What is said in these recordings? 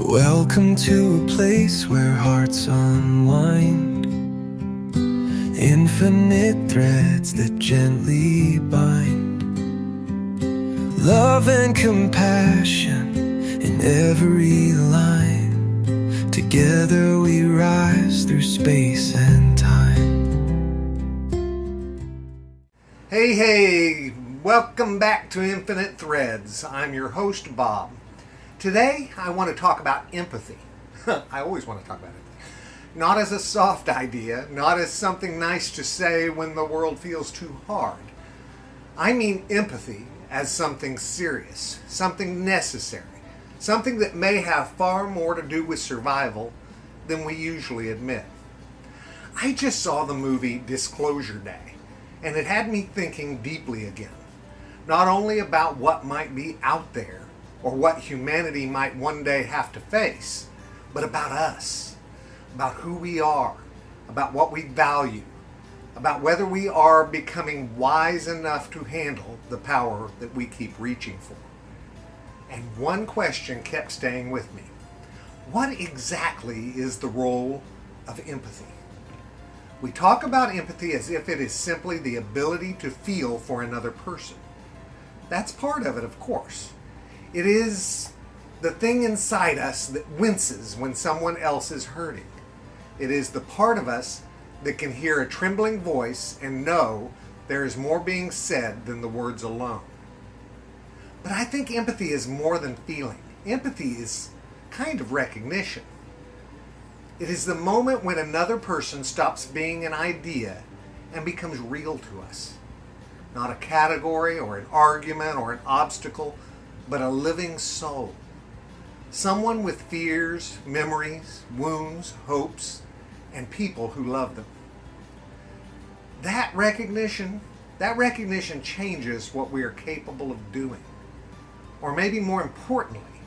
Welcome to a place where hearts unwind, infinite threads that gently bind, love and compassion in every line. Together we rise through space and time. Hey, welcome back to Infinite Threads. I'm your host, Bob. Today, I want to talk about empathy. I always want to talk about it. Not as a soft idea, not as something nice to say when the world feels too hard. I mean empathy as something serious, something necessary, something that may have far more to do with survival than we usually admit. I just saw the movie Disclosure Day, and it had me thinking deeply again, not only about what might be out there, or what humanity might one day have to face, but about us, about who we are, about what we value, about whether we are becoming wise enough to handle the power that we keep reaching for. And one question kept staying with me. What exactly is the role of empathy? We talk about empathy as if it is simply the ability to feel for another person. That's part of it, of course. It is the thing inside us that winces when someone else is hurting. It is the part of us that can hear a trembling voice and know there is more being said than the words alone. But I think empathy is more than feeling. Empathy is kind of recognition. It is the moment when another person stops being an idea and becomes real to us. Not a category or an argument or an obstacle, but a living soul. Someone with fears, memories, wounds, hopes, and people who love them. That recognition changes what we are capable of doing. Or maybe more importantly,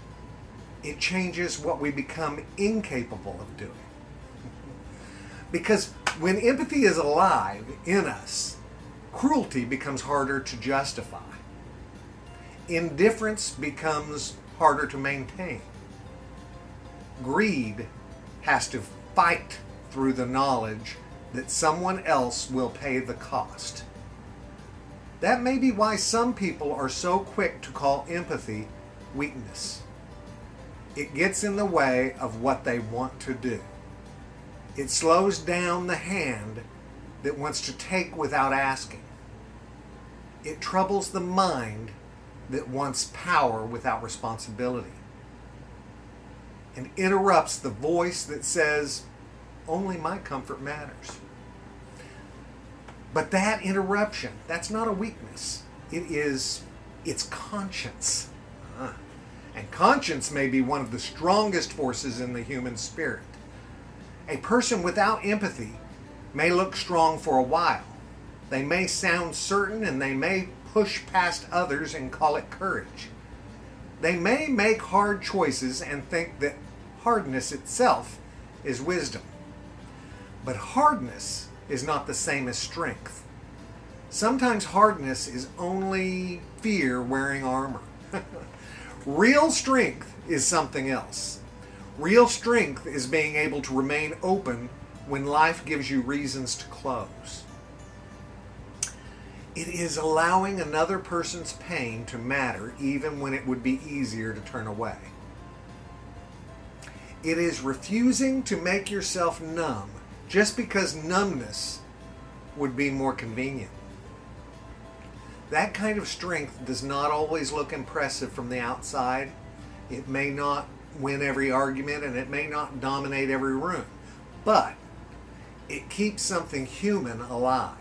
it changes what we become incapable of doing. Because when empathy is alive in us, cruelty becomes harder to justify. Indifference becomes harder to maintain. Greed has to fight through the knowledge that someone else will pay the cost. That may be why some people are so quick to call empathy weakness. It gets in the way of what they want to do. It slows down the hand that wants to take without asking. It troubles the mind that wants power without responsibility, and interrupts the voice that says, only my comfort matters. But that interruption, that's not a weakness. It's conscience. And conscience may be one of the strongest forces in the human spirit. A person without empathy may look strong for a while. They may sound certain and they may push past others and call it courage. They may make hard choices and think that hardness itself is wisdom. But hardness is not the same as strength. Sometimes hardness is only fear wearing armor. Real strength is something else. Real strength is being able to remain open when life gives you reasons to close. It is allowing another person's pain to matter even when it would be easier to turn away. It is refusing to make yourself numb just because numbness would be more convenient. That kind of strength does not always look impressive from the outside. It may not win every argument and it may not dominate every room, but it keeps something human alive.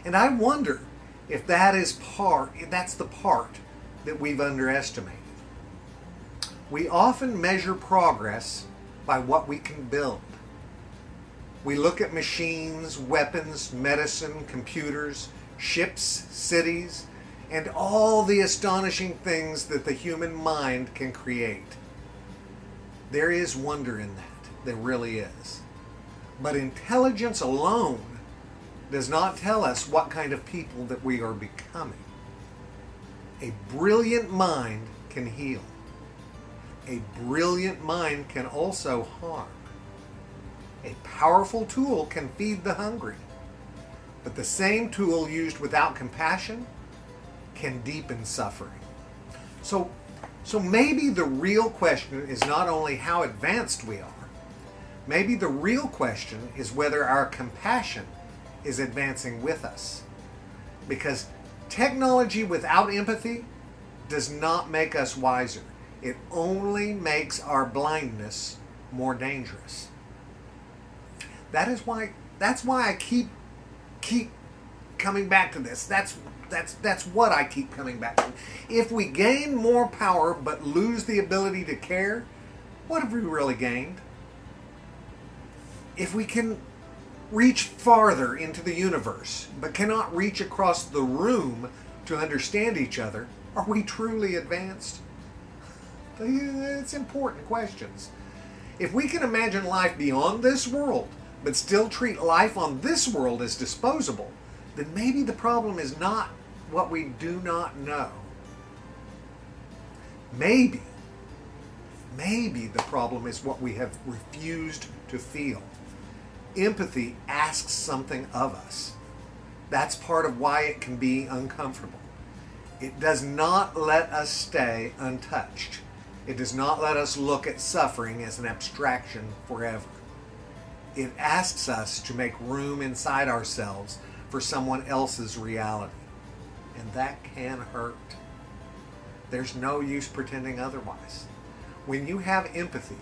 And I wonder if that's the part that we've underestimated. We often measure progress by what we can build. We look at machines, weapons, medicine, computers, ships, cities, and all the astonishing things that the human mind can create. There is wonder in that. There really is. But intelligence alone does not tell us what kind of people that we are becoming. A brilliant mind can heal. a brilliant mind can also harm. A powerful tool can feed the hungry, but the same tool used without compassion can deepen suffering. So maybe the real question is not only how advanced we are, maybe the real question is whether our compassion is advancing with us. Because technology without empathy does not make us wiser. It only makes our blindness more dangerous. That's why I keep coming back to this. That's what I keep coming back to. If we gain more power but lose the ability to care, what have we really gained? If we can reach farther into the universe but cannot reach across the room to understand each other, are we truly advanced? It's important questions. If we can imagine life beyond this world but still treat life on this world as disposable, then maybe the problem is not what we do not know. Maybe the problem is what we have refused to feel. Empathy asks something of us. That's part of why it can be uncomfortable. It does not let us stay untouched. It does not let us look at suffering as an abstraction forever. It asks us to make room inside ourselves for someone else's reality. And that can hurt. There's no use pretending otherwise. When you have empathy,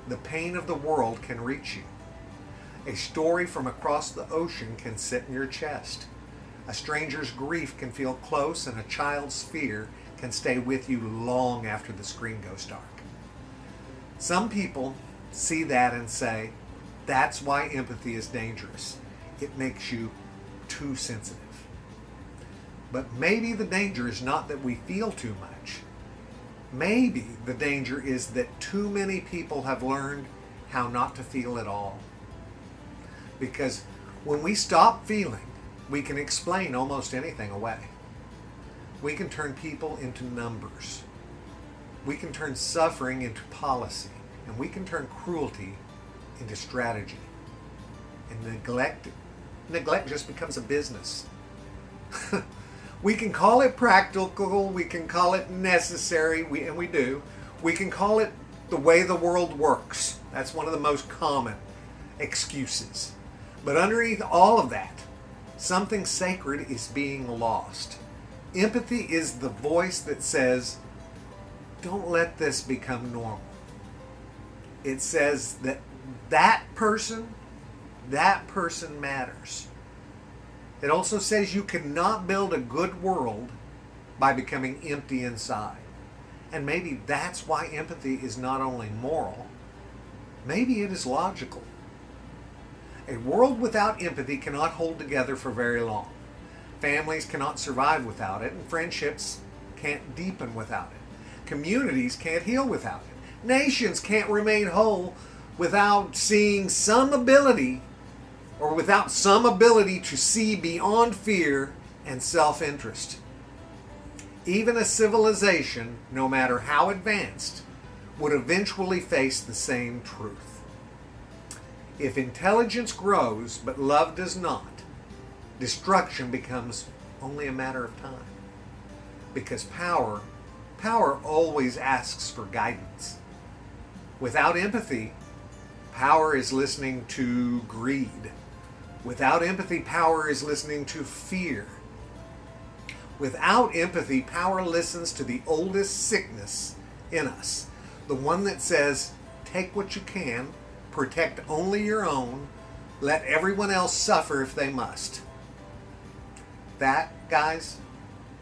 the pain of the world can reach you. A story from across the ocean can sit in your chest. A stranger's grief can feel close, and a child's fear can stay with you long after the screen goes dark. Some people see that and say, that's why empathy is dangerous. It makes you too sensitive. But maybe the danger is not that we feel too much. Maybe the danger is that too many people have learned how not to feel at all. Because when we stop feeling, we can explain almost anything away. We can turn people into numbers. We can turn suffering into policy. And we can turn cruelty into strategy. And neglect just becomes a business. We can call it practical, we can call it necessary, and we do. We can call it the way the world works. That's one of the most common excuses. But underneath all of that, something sacred is being lost. Empathy is the voice that says, don't let this become normal. It says that person matters. It also says you cannot build a good world by becoming empty inside. And maybe that's why empathy is not only moral, maybe it is logical. A world without empathy cannot hold together for very long. Families cannot survive without it, and friendships can't deepen without it. Communities can't heal without it. Nations can't remain whole without seeing some ability, or without some ability to see beyond fear and self-interest. Even a civilization, no matter how advanced, would eventually face the same truth. If intelligence grows but love does not, destruction becomes only a matter of time. Because power always asks for guidance. Without empathy, power is listening to greed. Without empathy, power is listening to fear. Without empathy, power listens to the oldest sickness in us. The one that says, take what you can, protect only your own, let everyone else suffer if they must. That, guys,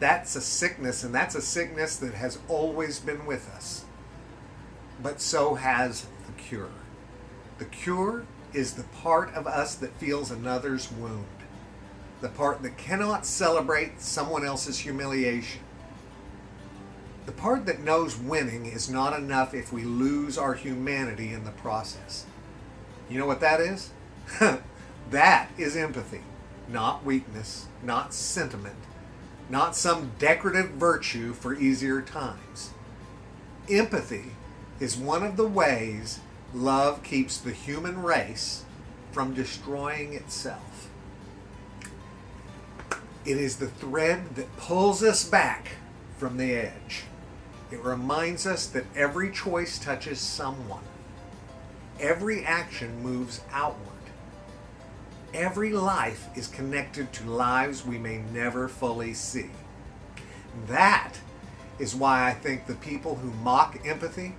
that's a sickness, and that's a sickness that has always been with us. But so has the cure. The cure is the part of us that feels another's wound. The part that cannot celebrate someone else's humiliation. The part that knows winning is not enough if we lose our humanity in the process. You know what that is? That is empathy. Not weakness, not sentiment, not some decorative virtue for easier times. Empathy is one of the ways love keeps the human race from destroying itself. It is the thread that pulls us back from the edge. It reminds us that every choice touches someone. Every action moves outward. Every life is connected to lives we may never fully see. That is why I think the people who mock empathy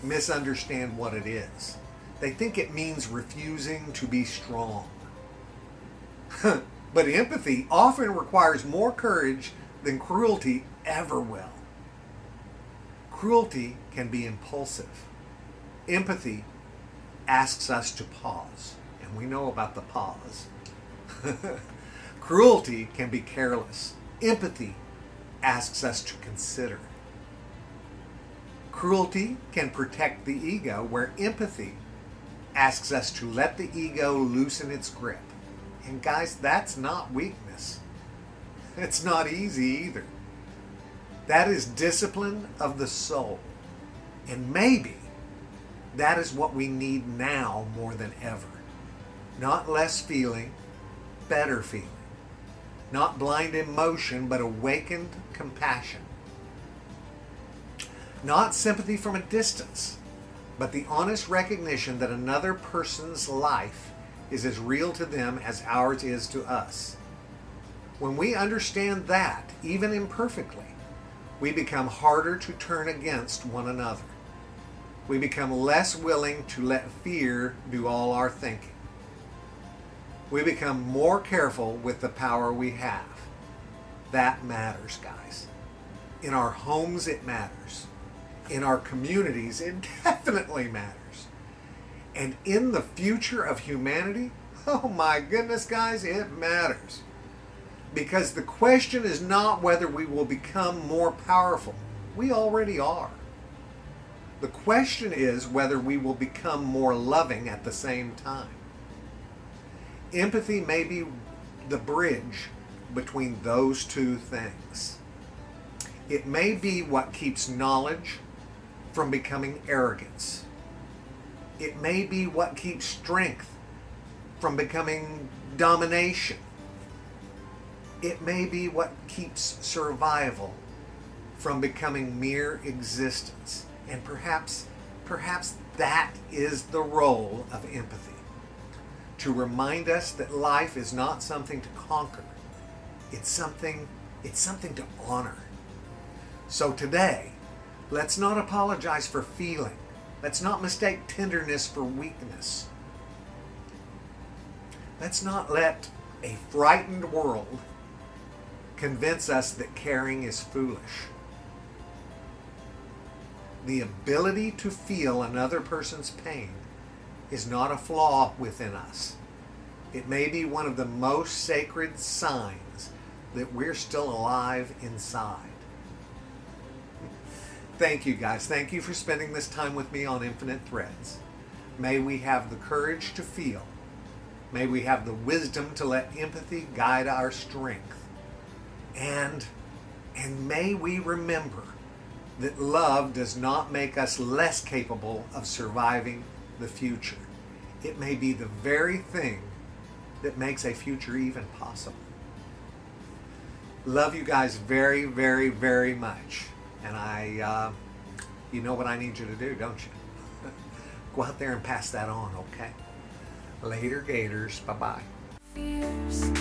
misunderstand what it is. They think it means refusing to be strong. But empathy often requires more courage than cruelty ever will. Cruelty can be impulsive. Empathy asks us to pause, and we know about the pause. Cruelty can be careless. Empathy asks us to consider. Cruelty can protect the ego, where empathy asks us to let the ego loosen its grip. And guys, that's not weakness. It's not easy either. That is discipline of the soul. And maybe that is what we need now more than ever. Not less feeling, better feeling. Not blind emotion, but awakened compassion. Not sympathy from a distance, but the honest recognition that another person's life is as real to them as ours is to us. When we understand that, even imperfectly, we become harder to turn against one another. We become less willing to let fear do all our thinking. We become more careful with the power we have. That matters, guys. In our homes, it matters. In our communities, it definitely matters. And in the future of humanity, oh my goodness, guys, it matters. Because the question is not whether we will become more powerful. We already are. The question is whether we will become more loving at the same time. Empathy may be the bridge between those two things. It may be what keeps knowledge from becoming arrogance. It may be what keeps strength from becoming domination. It may be what keeps survival from becoming mere existence. And perhaps that is the role of empathy. To remind us that life is not something to conquer. It's something to honor. So today, let's not apologize for feeling. Let's not mistake tenderness for weakness. Let's not let a frightened world convince us that caring is foolish. The ability to feel another person's pain is not a flaw within us. It may be one of the most sacred signs that we're still alive inside. Thank you, guys. Thank you for spending this time with me on Infinite Threads. May we have the courage to feel. May we have the wisdom to let empathy guide our strength. And may we remember that love does not make us less capable of surviving the future. It may be the very thing that makes a future even possible. Love you guys very, very, very much. And you know what I need you to do, don't you? Go out there and pass that on, okay? Later, Gators. Bye-bye. Fears.